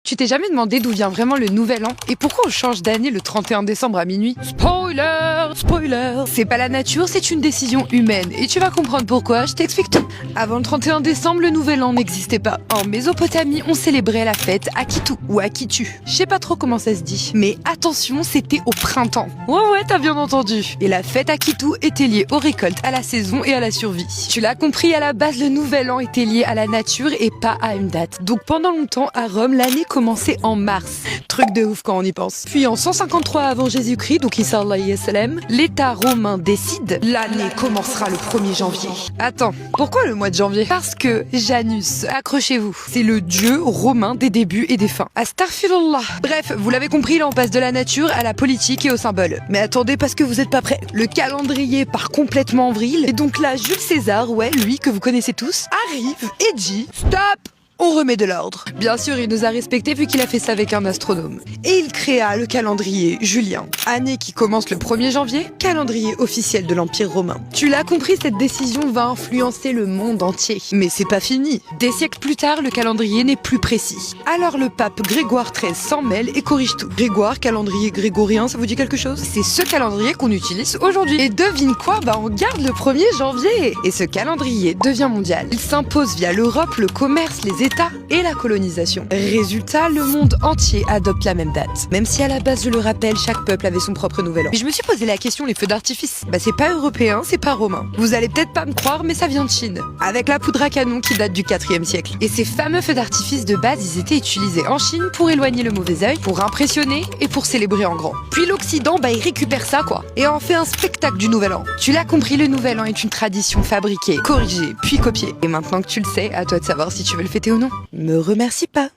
Tu t'es jamais demandé d'où vient vraiment le nouvel an et pourquoi on change d'année le 31 décembre à minuit? Spoiler, spoiler. C'est pas la nature, c'est une décision humaine et tu vas comprendre pourquoi, je t'explique tout. Avant le 31 décembre, le nouvel an n'existait pas. En Mésopotamie, on célébrait la fête Akitu ou Akitu. Je sais pas trop comment ça se dit, mais attention, c'était au printemps. Ouais, t'as bien entendu. Et la fête Akitu était liée aux récoltes, à la saison et à la survie. Tu l'as compris, à la base, le nouvel an était lié à la nature et pas à une date. Donc pendant longtemps, à Rome, l'année commençait en mars. Truc de ouf quand on y pense. Puis en 153 avant Jésus-Christ, donc Isa alayhi salam, l'État romain décide, l'année commencera le 1er janvier. Attends, pourquoi le mois de janvier? Parce que Janus, accrochez-vous, c'est le dieu romain des débuts et des fins. Astaghfirullah. Bref, vous l'avez compris, là on passe de la nature à la politique et au symbole. Mais attendez parce que vous êtes pas prêts. Le calendrier part complètement en vrille et donc là, Jules César, ouais, lui que vous connaissez tous, arrive et dit stop! On remet de l'ordre. Bien sûr, il nous a respectés vu qu'il a fait ça avec un astronome. Et il créa le calendrier julien. Année qui commence le 1er janvier, calendrier officiel de l'Empire romain. Tu l'as compris, cette décision va influencer le monde entier. Mais c'est pas fini. Des siècles plus tard, le calendrier n'est plus précis. Alors le pape Grégoire XIII s'en mêle et corrige tout. Grégoire, calendrier grégorien, ça vous dit quelque chose? C'est ce calendrier qu'on utilise aujourd'hui. Et devine quoi? On garde le 1er janvier. Et ce calendrier devient mondial. Il s'impose via l'Europe, le commerce, les États et la colonisation. Résultat, le monde entier adopte la même date. Même si à la base, je le rappelle, chaque peuple avait son propre nouvel an. Et je me suis posé la question, les feux d'artifice, c'est pas européen, c'est pas romain. Vous allez peut-être pas me croire, mais ça vient de Chine. Avec la poudre à canon qui date du 4e siècle. Et ces fameux feux d'artifice de base, ils étaient utilisés en Chine pour éloigner le mauvais œil, pour impressionner et pour célébrer en grand. Puis l'Occident, il récupère ça quoi. Et en fait un spectacle du nouvel an. Tu l'as compris, le nouvel an est une tradition fabriquée, corrigée, puis copiée. Et maintenant que tu le sais, à toi de savoir si tu veux le fêter ou non. Me remercie pas.